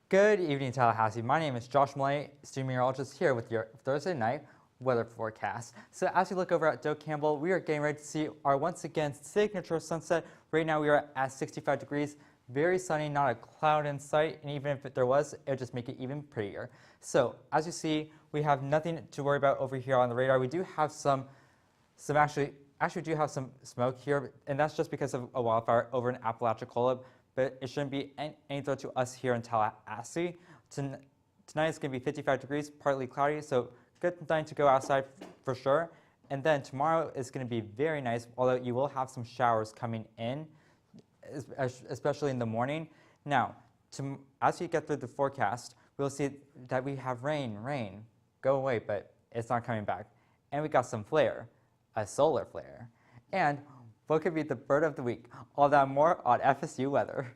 Good evening, Tallahassee. My name is Josh Millay, student meteorologist here with your Thursday night weather forecast. So as you look over at Doe Campbell, we are getting ready to see our once again signature sunset. Right now we are at 65 degrees, very sunny, not a cloud in sight, and even if there was, it would just make it even prettier. So as you see, we have nothing to worry about over here on the radar. We do have actually do have some smoke here, and that's just because of a wildfire over in Apalachicola. But it shouldn't be any threat to us here in Tallahassee. Tonight it's going to be 55 degrees, partly cloudy, so good night to go outside for sure. And then tomorrow is going to be very nice, although you will have some showers coming in, especially in the morning. Now, as you get through the forecast, we'll see that we have rain, go away, but it's not coming back. And we got some flare, a solar flare. And what could be the bird of the week? All that and more on FSU weather.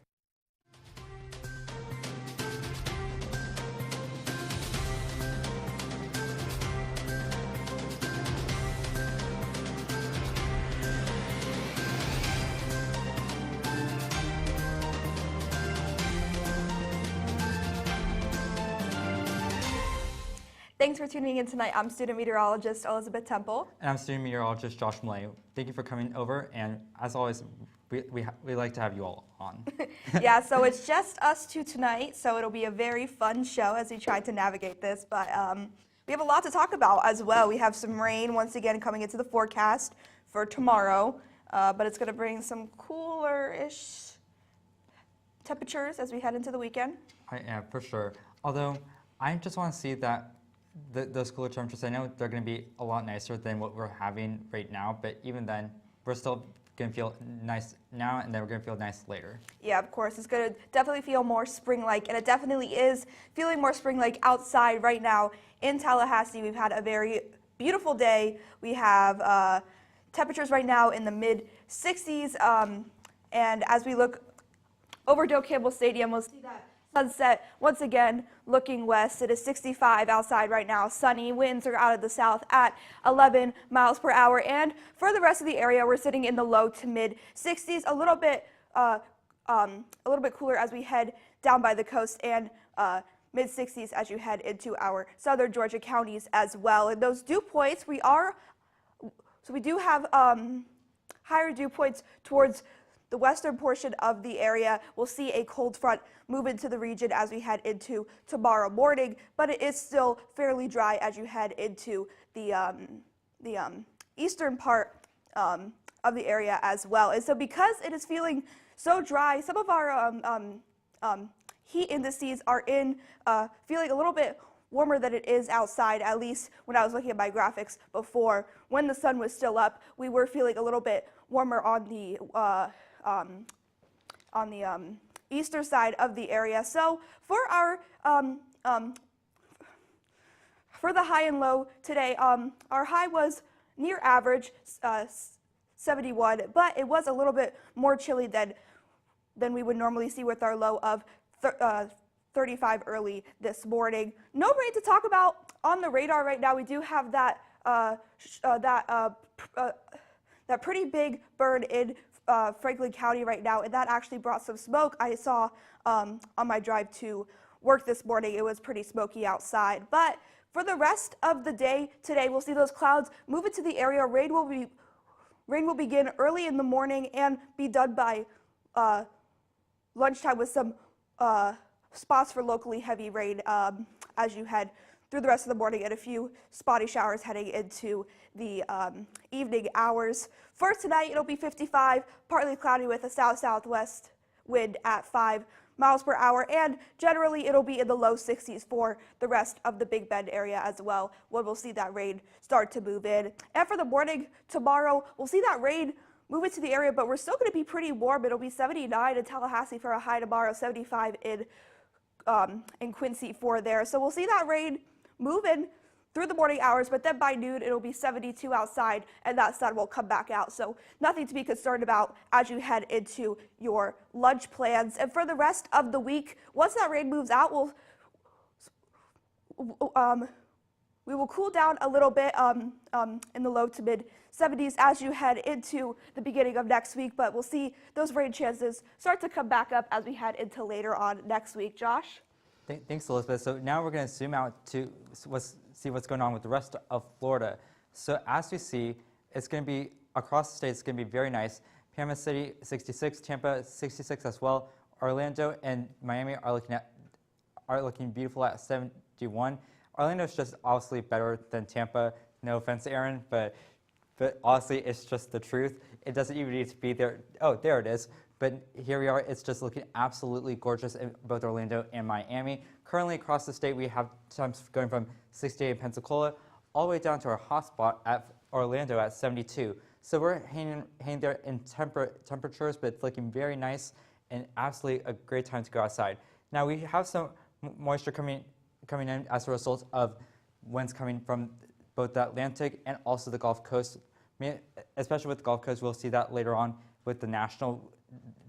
Thanks for tuning in tonight. I'm student meteorologist Elizabeth Temple. And I'm student meteorologist Josh Millay. Thank you for coming over, and as always, we like to have you all on. Yeah, so it's just us two tonight, so it'll be a very fun show as we try to navigate this, but we have a lot to talk about as well. We have some rain once again coming into the forecast for tomorrow, but it's going to bring some cooler-ish temperatures as we head into the weekend. Yeah, for sure. Although, I just want to see that those cooler temperatures, I know they're going to be a lot nicer than what we're having right now, but even then, we're still going to feel nice now, and then we're going to feel nice later. Yeah, of course. It's going to definitely feel more spring-like, and it definitely is feeling more spring-like outside right now in Tallahassee. We've had a very beautiful day. We have temperatures right now in the mid-60s, and as we look over Doe Campbell Stadium, we'll see that sunset once again looking west. It is 65 outside right now, sunny. Winds are out of the south at 11 miles per hour, and for the rest of the area we're sitting in the low to mid 60s, a little bit cooler as we head down by the coast, and mid 60s as you head into our southern Georgia counties as well. And those dew points, we do have higher dew points towards the western portion of the area. We'll see a cold front move into the region as we head into tomorrow morning, but it is still fairly dry as you head into the eastern part of the area as well. And so because it is feeling so dry, some of our heat indices are feeling a little bit warmer than it is outside. At least when I was looking at my graphics before, when the sun was still up, we were feeling a little bit warmer on the eastern side of the area. So for our for the high and low today, our high was near average, 71, but it was a little bit more chilly than we would normally see with our low of 35 early this morning. No rain to talk about on the radar right now. We do have that pretty big burn in Franklin County right now, and that actually brought some smoke. I saw on my drive to work this morning, it was pretty smoky outside. But for the rest of the day today, we'll see those clouds move into the area. Rain will begin early in the morning and be done by lunchtime with some spots for locally heavy rain as you head through the rest of the morning, and a few spotty showers heading into the evening hours. For tonight, it'll be 55, partly cloudy with a south-southwest wind at 5 miles per hour, and generally it'll be in the low 60s for the rest of the Big Bend area as well, when we'll see that rain start to move in. And for the morning tomorrow, we'll see that rain move into the area, but we're still going to be pretty warm. It'll be 79 in Tallahassee for a high tomorrow, 75 in Quincy for there. So we'll see that rain move in through the morning hours, but then by noon it'll be 72 outside, and that sun will come back out. So nothing to be concerned about as you head into your lunch plans. And for the rest of the week, once that rain moves out, we will cool down a little bit in the low to mid 70s as you head into the beginning of next week, but we'll see those rain chances start to come back up as we head into later on next week. Josh? Thanks, Elizabeth. So now we're going to zoom out to see what's going on with the rest of Florida. So as we see, it's going to be across the state. It's going to be very nice. Panama City 66, Tampa 66 as well. Orlando and Miami are looking beautiful at 71. Orlando is just obviously better than Tampa. No offense, Aaron, but honestly, it's just the truth. It doesn't even need to be there. Oh, there it is. But here we are. It's just looking absolutely gorgeous in both Orlando and Miami. Currently across the state, we have temps going from 68 in Pensacola all the way down to our hotspot at Orlando at 72. So we're hanging there in temperatures, but it's looking very nice and absolutely a great time to go outside. Now we have some moisture coming in as a result of winds coming from both the Atlantic and also the Gulf Coast. Especially with the Gulf Coast, we'll see that later on with the National.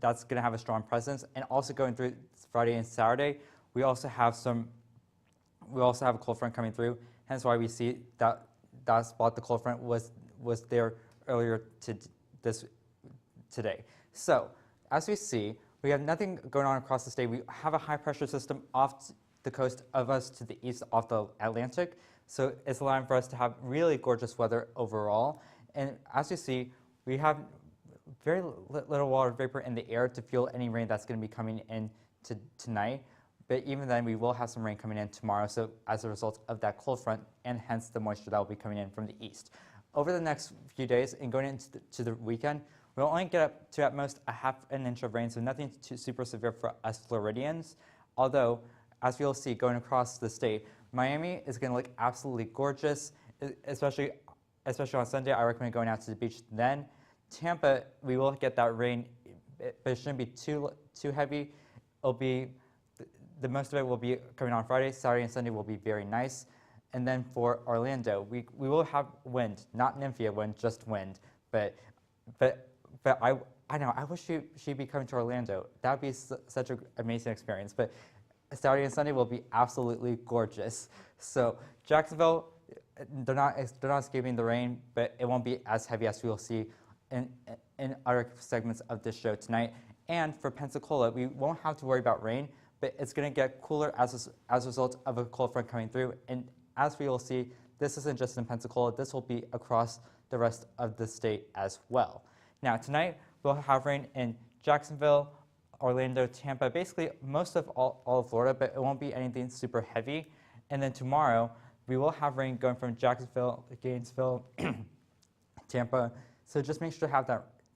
That's going to have a strong presence, and also going through Friday and Saturday, we also have a cold front coming through. Hence why we see that spot the cold front was there earlier today. So as we see, we have nothing going on across the state. We have a high pressure system off the coast of us to the east off the Atlantic. So it's allowing for us to have really gorgeous weather overall. And as you see, we have very little water vapor in the air to fuel any rain that's going to be coming in tonight. But even then, we will have some rain coming in tomorrow, so as a result of that cold front, and hence the moisture that will be coming in from the east. Over the next few days and going into the weekend, we'll only get up to at most a half an inch of rain, so nothing too super severe for us Floridians. Although, as you'll see going across the state, Miami is going to look absolutely gorgeous, especially on Sunday. I recommend going out to the beach then. Tampa, we will get that rain, but it shouldn't be too heavy. It'll be the most of it will be coming on Friday. Saturday and Sunday will be very nice. And then for Orlando, we will have wind, not Nymphaea wind, just wind. But I know, I wish she'd be coming to Orlando. That would be such an amazing experience. But Saturday and Sunday will be absolutely gorgeous. So Jacksonville, they're not escaping the rain, but it won't be as heavy as we'll see in other segments of this show tonight. And for Pensacola, we won't have to worry about rain, but it's going to get cooler as a result of a cold front coming through. And as we will see, this isn't just in Pensacola. This will be across the rest of the state as well. Now, tonight, we'll have rain in Jacksonville, Orlando, Tampa, basically most of all of Florida, but it won't be anything super heavy. And then tomorrow, we will have rain going from Jacksonville, Gainesville, Tampa. So just make sure to have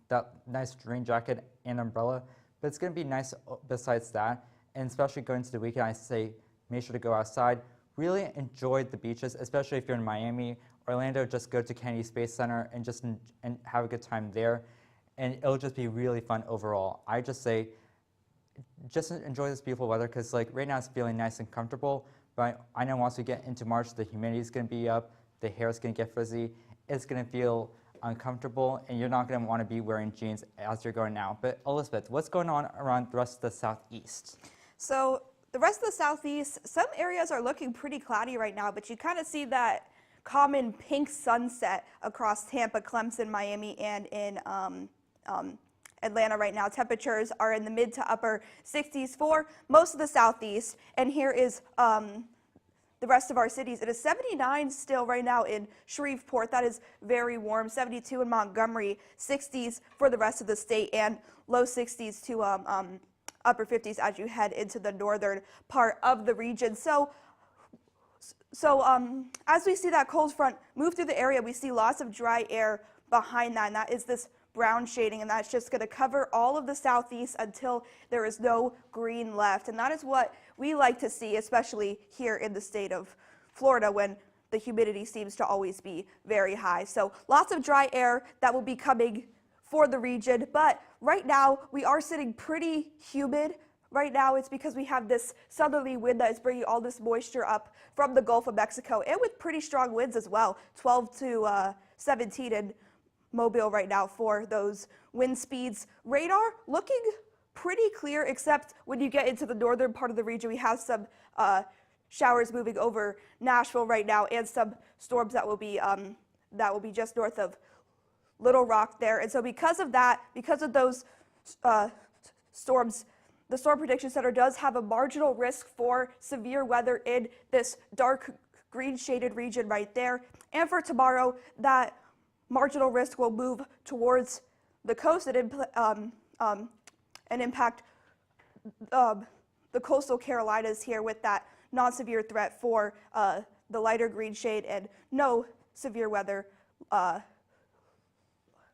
that nice rain jacket and umbrella. But it's going to be nice besides that. And especially going to the weekend, I say make sure to go outside. Really enjoy the beaches, especially if you're in Miami. Orlando, just go to Kennedy Space Center and have a good time there. And it'll just be really fun overall. I just say, just enjoy this beautiful weather, because like right now it's feeling nice and comfortable. But I know once we get into March, the humidity is going to be up, the hair is going to get frizzy, it's going to feel uncomfortable, and you're not going to want to be wearing jeans as you're going now. But Elizabeth, what's going on around the rest of the southeast? So the rest of the southeast, some areas are looking pretty cloudy right now, but you kind of see that common pink sunset across Tampa, Clemson, Miami, and in Atlanta right now. Temperatures are in the mid to upper 60s for most of the southeast. And here is the rest of our cities. It is 79 still right now in Shreveport. That is very warm. 72 in Montgomery, 60s for the rest of the state, and low 60s to upper 50s as you head into the northern part of the region. So as we see that cold front move through the area, we see lots of dry air behind that, and that is this brown shading, and that's just going to cover all of the southeast until there is no green left. And that is what we like to see, especially here in the state of Florida, when the humidity seems to always be very high. So lots of dry air that will be coming for the region, but right now we are sitting pretty humid. Right now it's because we have this southerly wind that is bringing all this moisture up from the Gulf of Mexico, and with pretty strong winds as well, 12 to 17 in Mobile right now for those wind speeds. Radar looking pretty clear, except when you get into the northern part of the region, we have some showers moving over Nashville right now, and some storms that will be just north of Little Rock there. And so because of that, because of those storms the Storm Prediction Center does have a marginal risk for severe weather in this dark green shaded region right there. And for tomorrow, that marginal risk will move towards the coast and impact the coastal Carolinas here with that non-severe threat for the lighter green shade and no severe weather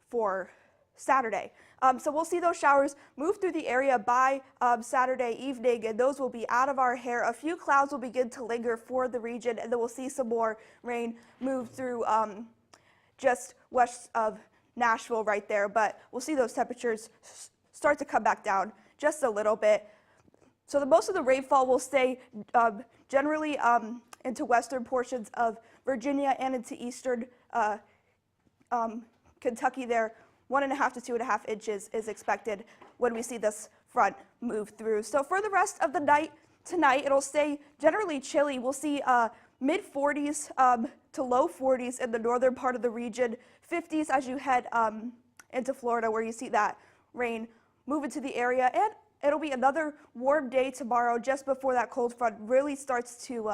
for Saturday. So we'll see those showers move through the area by Saturday evening, and those will be out of our hair. A few clouds will begin to linger for the region, and then we'll see some more rain move through just west of Nashville right there. But we'll see those temperatures start to come back down just a little bit. So most of the rainfall will stay generally into western portions of Virginia and into eastern Kentucky there. 1.5 to 2.5 inches is expected when we see this front move through. So for the rest of the night tonight, it'll stay generally chilly. We'll see mid 40s to low 40s in the northern part of the region, 50s as you head into Florida where you see that rain move into the area. And it'll be another warm day tomorrow just before that cold front really starts to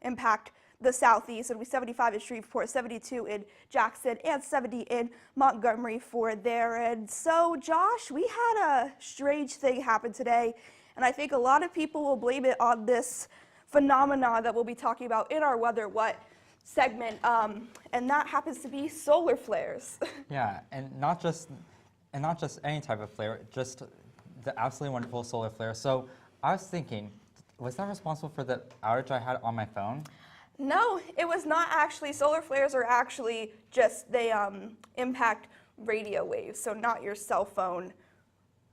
impact the southeast. It'll be 75 in Shreveport, 72 in Jackson, and 70 in Montgomery for there. And so, Josh, we had a strange thing happen today, and I think a lot of people will blame it on this phenomenon that we'll be talking about in our Weather What segment, and that happens to be solar flares. Yeah, and not just any type of flare, just the absolutely wonderful solar flare. So I was thinking, was that responsible for the outage I had on my phone? No, it was not actually. Solar flares are actually just, they impact radio waves, so not your cell phone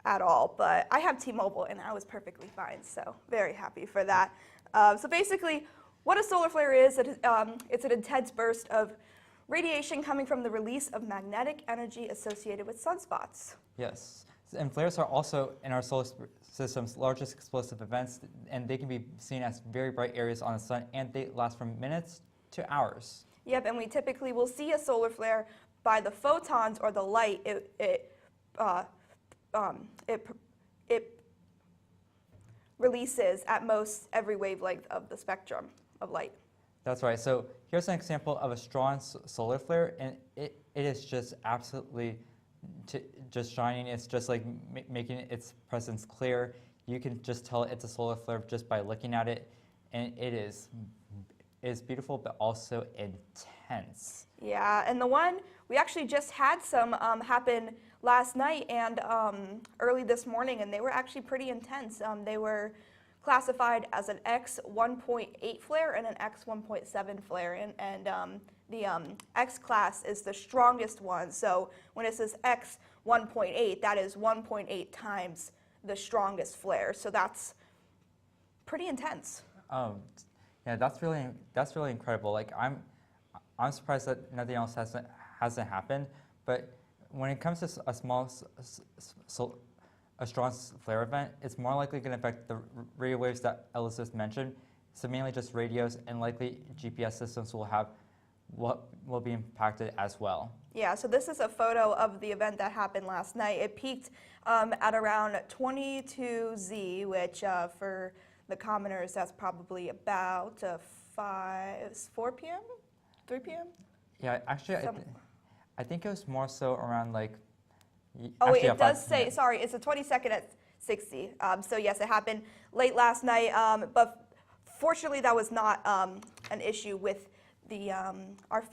at all. But I have T-Mobile, and I was perfectly fine, so very happy for that. So basically, what a solar flare is, it's an intense burst of radiation coming from the release of magnetic energy associated with sunspots. Yes, and flares are also in our solar system's largest explosive events, and they can be seen as very bright areas on the sun, and they last from minutes to hours. Yep, and we typically will see a solar flare by the photons or the light it releases at most every wavelength of the spectrum of light. That's right. So here's an example of a strong solar flare, and it is just absolutely just shining. It's just like making its presence clear. You can just tell it's a solar flare just by looking at it, and it is beautiful, but also intense. Yeah, and the one we actually just had some happen last night and early this morning, and they were actually pretty intense. They were classified as an X 1.8 flare and an X 1.7 flare, and the X class is the strongest one. So when it says X 1.8, that is 1.8 times the strongest flare. So that's pretty intense. Yeah, that's really incredible. Like I'm surprised that nothing else hasn't happened. But when it comes to a strong flare event, it's more likely going to affect the radio waves that Elizabeth mentioned. So mainly just radios, and likely GPS systems will be impacted as well. Yeah, so this is a photo of the event that happened last night. It peaked at around 22Z, which for the commoners, that's probably about 4 p.m., 3 p.m.? Yeah, actually, I think it was more so around like. Oh, it does say, sorry, it's a 22nd at 60. So yes, it happened late last night, but fortunately that was not an issue with the our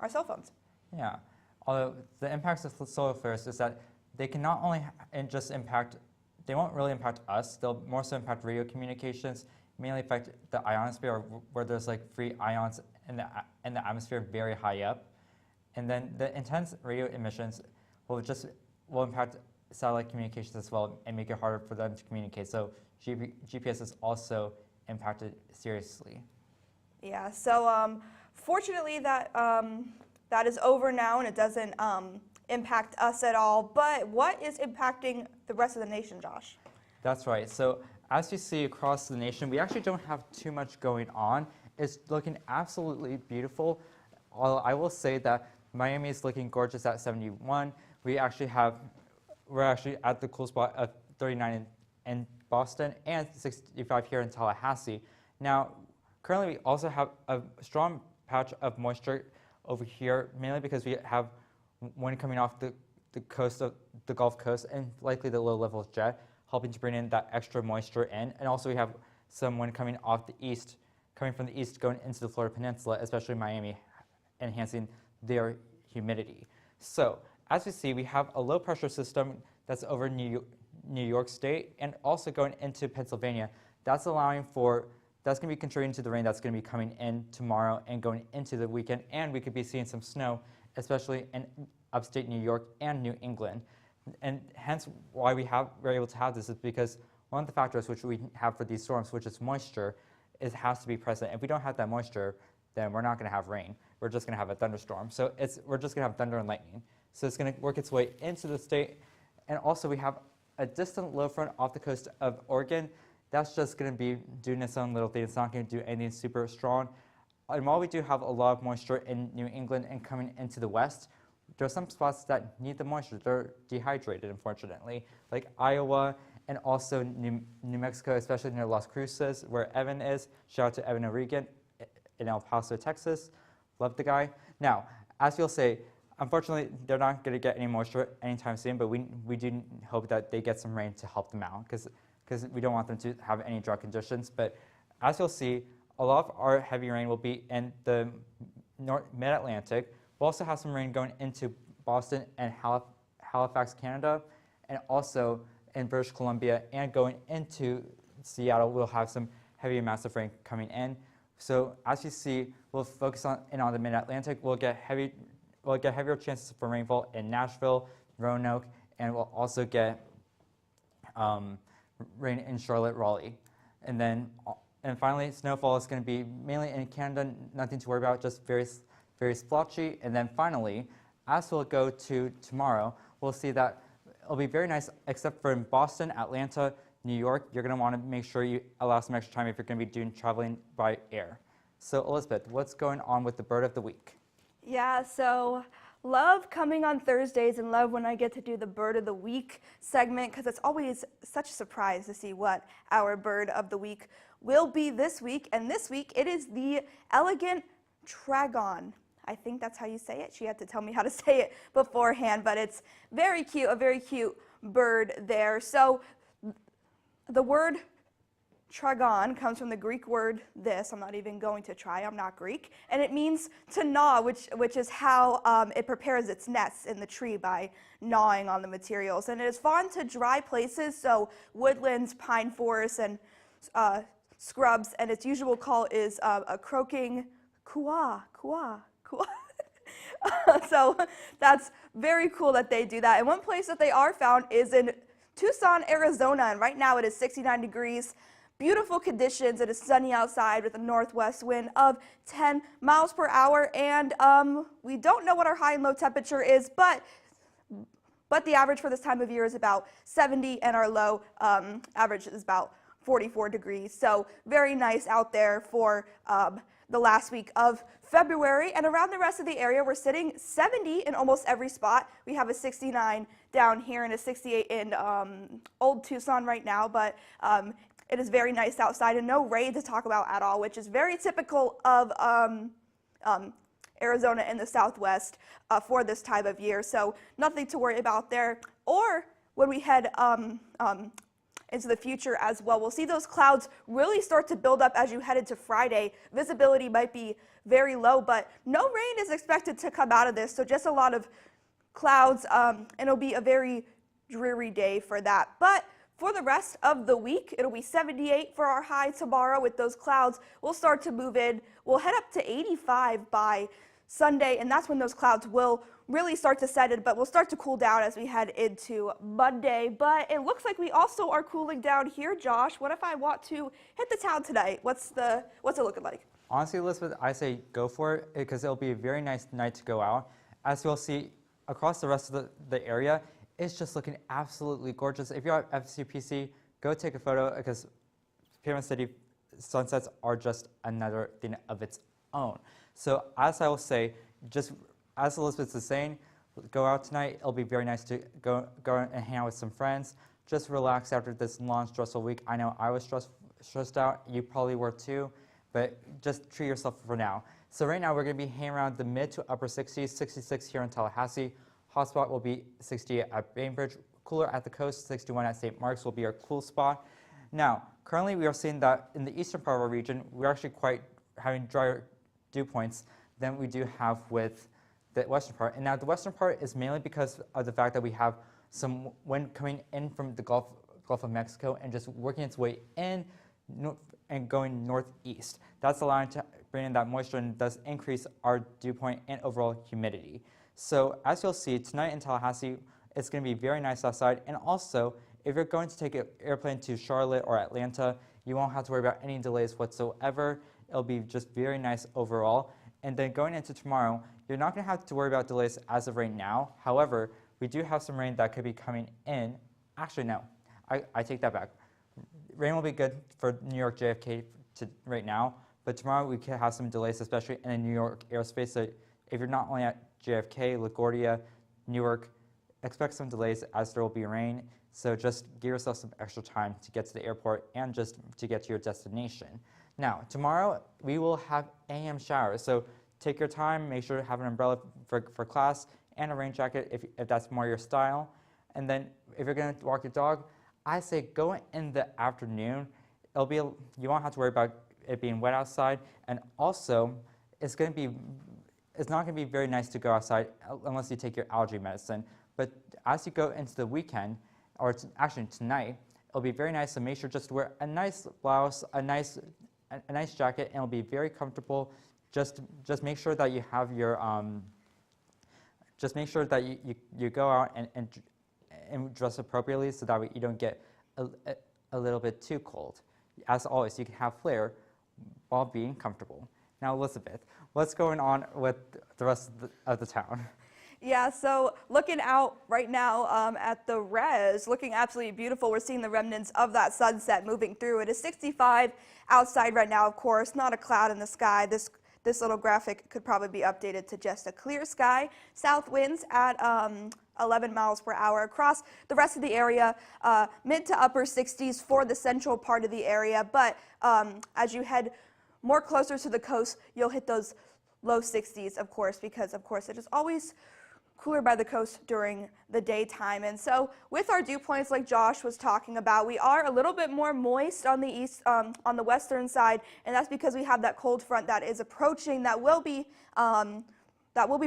cell phones. Yeah, although the impacts of solar flares is that they can not only just impact, they won't really impact us, they'll more so impact radio communications, mainly affect the ionosphere where there's like free ions in the atmosphere very high up. And then the intense radio emissions will impact satellite communications as well and make it harder for them to communicate. So GPS is also impacted seriously. Yeah, so fortunately that is over now and it doesn't impact us at all. But what is impacting the rest of the nation, Josh? That's right. So as you see across the nation, we actually don't have too much going on. It's looking absolutely beautiful. Although I will say that Miami is looking gorgeous at 71. We're actually at the cool spot of 39 in Boston, and 65 here in Tallahassee. Now, currently we also have a strong patch of moisture over here, mainly because we have wind coming off the coast of the Gulf Coast and likely the low level jet, helping to bring in that extra moisture in. And also we have some wind coming off the east, coming from the east going into the Florida Peninsula, especially Miami, enhancing their humidity. So as we see, we have a low pressure system that's over New York State and also going into Pennsylvania. That's allowing for, that's going to be contributing to the rain that's going to be coming in tomorrow and going into the weekend. And we could be seeing some snow, especially in upstate New York and New England. And hence why we're able to have this is because one of the factors which we have for these storms, which is moisture, has to be present. If we don't have that moisture, then we're not going to have rain. We're just going to have a thunderstorm. So we're just going to have thunder and lightning. So it's going to work its way into the state. And also we have a distant low front off the coast of Oregon. That's just going to be doing its own little thing. It's not going to do anything super strong. And while we do have a lot of moisture in New England and coming into the west, there are some spots that need the moisture. They're dehydrated, unfortunately, like Iowa and also New Mexico, especially near Las Cruces, where Evan is. Shout out to Evan O'Regan in El Paso, Texas. Love the guy. Now, as you'll say, unfortunately, they're not going to get any moisture anytime soon, but we do hope that they get some rain to help them out because we don't want them to have any drought conditions. But as you'll see, a lot of our heavy rain will be in the mid-Atlantic. We'll also have some rain going into Boston and Halifax, Canada, and also in British Columbia, and going into Seattle, we'll have some heavy amounts of rain coming in. So as you see, we'll focus on the mid-Atlantic. We'll get heavier chances for rainfall in Nashville, Roanoke, and we'll also get rain in Charlotte, Raleigh. And finally, snowfall is going to be mainly in Canada, nothing to worry about, just very splotchy. And then finally, as we'll go to tomorrow, we'll see that it'll be very nice, except for in Boston, Atlanta, New York. You're going to want to make sure you allow some extra time if you're going to be traveling by air. So Elizabeth, what's going on with the bird of the week? Yeah, so love coming on Thursdays and love when I get to do the bird of the week segment because it's always such a surprise to see what our bird of the week will be this week. And this week it is the elegant tragon. I think that's how you say it. She had to tell me how to say it beforehand, but it's very cute, a very cute bird there. So the word tragon comes from the Greek word this. I'm not even going to try. I'm not Greek. And it means to gnaw, which is how it prepares its nests in the tree by gnawing on the materials. And it is fond to dry places, so woodlands, pine forests, and scrubs. And its usual call is a croaking kuah, kuah, kuah. So that's very cool that they do that. And one place that they are found is in Tucson, Arizona. And right now it is 69 degrees. Beautiful conditions. It is sunny outside with a northwest wind of 10 miles per hour. And we don't know what our high and low temperature is, but the average for this time of year is about 70, and our low average is about 44 degrees. So very nice out there for the last week of February. And around the rest of the area, we're sitting 70 in almost every spot. We have a 69 down here and a 68 in Old Tucson right now, but it is very nice outside and no rain to talk about at all, which is very typical of Arizona in the Southwest for this time of year. So nothing to worry about there. Or when we head into the future as well, we'll see those clouds really start to build up as you head into Friday. Visibility might be very low, but no rain is expected to come out of this. So just a lot of clouds, and it'll be a very dreary day for that. But for the rest of the week, it'll be 78 for our high tomorrow with those clouds. We'll start to move in. We'll head up to 85 by Sunday, and that's when those clouds will really start to set in, but we'll start to cool down as we head into Monday. But it looks like we also are cooling down here, Josh. What if I want to hit the town tonight? What's it looking like? Honestly, Elizabeth, I say go for it because it'll be a very nice night to go out. As you'll see across the rest of the area, it's just looking absolutely gorgeous. If you're at FSU PC, go take a photo because Pyramid City sunsets are just another thing of its own. So as I will say, just as Elizabeth is saying, go out tonight. It'll be very nice to go and hang out with some friends, just relax after this long, stressful week. I know I was stressed out. You probably were too, but just treat yourself for now. So right now we're going to be hanging around the mid to upper 60s, 66 here in Tallahassee. Hot spot will be 68 at Bainbridge. Cooler at the coast, 61 at St. Mark's will be our cool spot. Now, currently we are seeing that in the eastern part of our region, we're actually quite having drier dew points than we do have with the western part. And now the western part is mainly because of the fact that we have some wind coming in from the Gulf of Mexico and just working its way in and going northeast. That's allowing to bring in that moisture and does increase our dew point and overall humidity. So as you'll see, tonight in Tallahassee, it's going to be very nice outside. And also, if you're going to take an airplane to Charlotte or Atlanta, you won't have to worry about any delays whatsoever. It'll be just very nice overall. And then going into tomorrow, you're not going to have to worry about delays as of right now. However, we do have some rain that could be coming in. Actually, no, I take that back. Rain will be good for New York JFK right now, but tomorrow we could have some delays, especially in the New York airspace. So if you're not only at JFK, LaGuardia, Newark, expect some delays as there will be rain. So just give yourself some extra time to get to the airport and just to get to your destination. Now, tomorrow we will have AM showers. So take your time, make sure to have an umbrella for class and a rain jacket if that's more your style. And then if you're going to walk your dog, I say go in the afternoon. You won't have to worry about it being wet outside. And also, it's not going to be very nice to go outside unless you take your allergy medicine. But as you go into the weekend, or actually tonight, it'll be very nice to make sure just to wear a nice blouse, a nice jacket, and it'll be very comfortable. Just make sure that you have your just make sure that you go out and dress appropriately so that way you don't get a little bit too cold. As always, you can have flair while being comfortable. Now, Elizabeth, what's going on with the rest of the town? Yeah, so looking out right now at the res, looking absolutely beautiful. We're seeing the remnants of that sunset moving through. It is 65 outside right now, of course, not a cloud in the sky. This little graphic could probably be updated to just a clear sky. South winds at 11 miles per hour across the rest of the area, mid to upper 60s for the central part of the area. But as you head more closer to the coast, you'll hit those low 60s, of course, because, of course, it is always cooler by the coast during the daytime. And so with our dew points like Josh was talking about, we are a little bit more moist on the east, on the western side, and that's because we have that cold front that is approaching that will be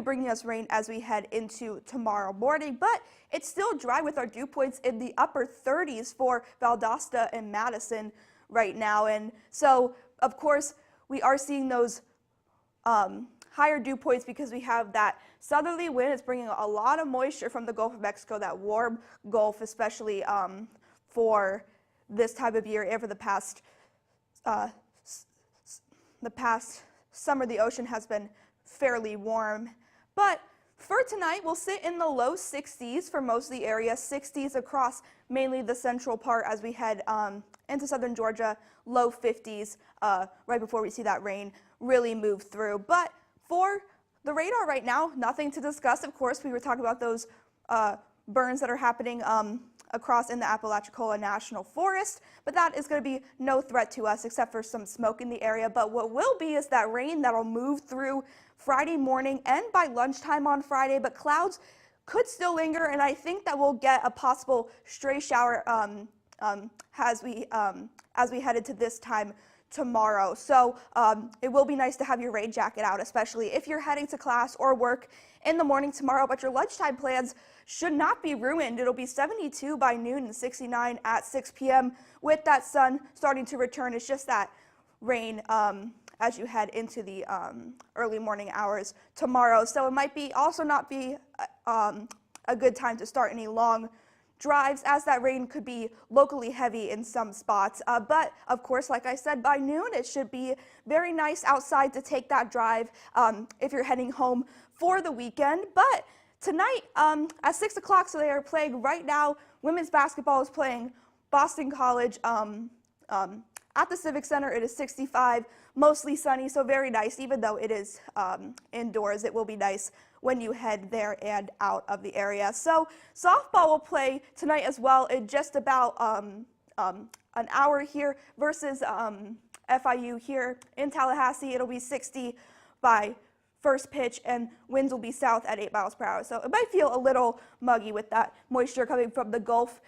bringing us rain as we head into tomorrow morning. But it's still dry with our dew points in the upper 30s for Valdosta and Madison right now. And so, of course, we are seeing those higher dew points because we have that southerly wind. It's bringing a lot of moisture from the Gulf of Mexico, that warm Gulf, especially for this time of year and for the past summer. The ocean has been fairly warm. But for tonight, we'll sit in the low 60s for most of the area, 60s across mainly the central part as we head into southern Georgia, low 50s right before we see that rain really move through. But for the radar right now, nothing to discuss. Of course, we were talking about those burns that are happening across in the Apalachicola National Forest, but that is going to be no threat to us except for some smoke in the area. But what will be is that rain that'll move through Friday morning and by lunchtime on Friday, but clouds could still linger, and I think that we'll get a possible stray shower as we head into this time tomorrow. So it will be nice to have your rain jacket out, especially if you're heading to class or work in the morning tomorrow, but your lunchtime plans should not be ruined. It'll be 72 by noon and 69 at 6 p.m. with that sun starting to return. It's just that rain as you head into the early morning hours tomorrow. So it might be also not be a good time to start any long drives, as that rain could be locally heavy in some spots. But of course, like I said, by noon it should be very nice outside to take that drive if you're heading home for the weekend. But tonight at 6 o'clock, so they are playing right now, women's basketball is playing Boston College at the Civic Center. It is 65. mostly sunny, so very nice. Even though it is indoors, it will be nice when you head there and out of the area. So softball will play tonight as well in just about an hour here versus FIU here in Tallahassee. It'll be 60 by first pitch, and winds will be south at 8 miles per hour. So it might feel a little muggy with that moisture coming from the Gulf.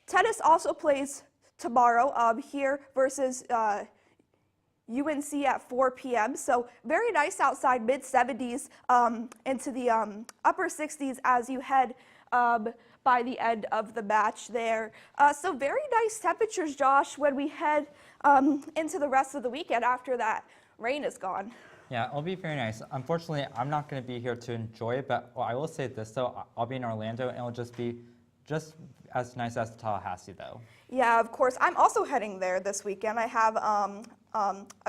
Tennis also plays tomorrow here versus UNC at 4 p.m. So very nice outside, mid-70s into the upper 60s as you head by the end of the match there. So very nice temperatures, Josh, when we head into the rest of the weekend after that rain is gone. Yeah, it'll be very nice. Unfortunately, I'm not going to be here to enjoy it, but I will say this, though. I'll be in Orlando, and it'll just be just as nice as Tallahassee, though. Yeah, of course. I'm also heading there this weekend. I have a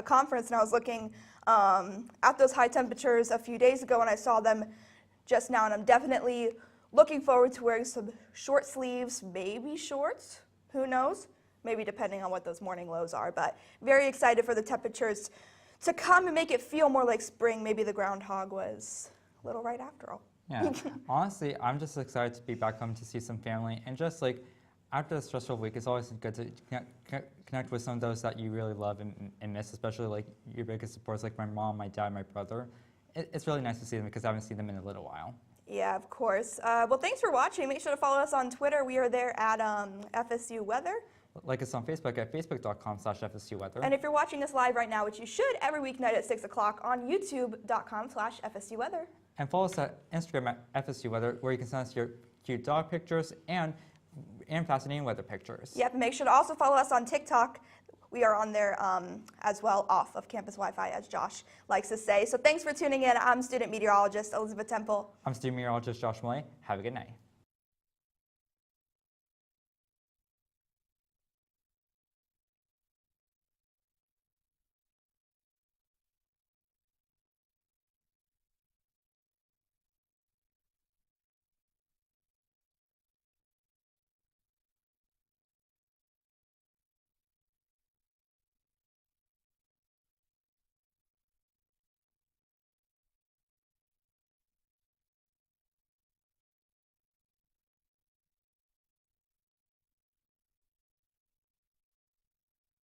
conference, and I was looking at those high temperatures a few days ago, and I saw them just now, and I'm definitely looking forward to wearing some short sleeves, maybe shorts, who knows? Maybe depending on what those morning lows are, but very excited for the temperatures to come and make it feel more like spring. Maybe the groundhog was a little right after all. Yeah, honestly, I'm just excited to be back home to see some family, and just like after the stressful week, it's always good to connect with some of those that you really love and miss, especially like your biggest supports like my mom, my dad, my brother. It's really nice to see them because I haven't seen them in a little while. Yeah, of course. Well, thanks for watching. Make sure to follow us on Twitter. We are there at FSU Weather. Like us on Facebook at facebook.com/FSU Weather. And if you're watching us live right now, which you should every weeknight at 6 o'clock on youtube.com/FSU Weather. And follow us at Instagram at FSU Weather, where you can send us your cute dog pictures and fascinating weather pictures. Yep, make sure to also follow us on TikTok. We are on there as well, off of campus Wi-Fi, as Josh likes to say. So thanks for tuning in. I'm student meteorologist Elizabeth Temple. I'm student meteorologist Josh Millay. Have a good night.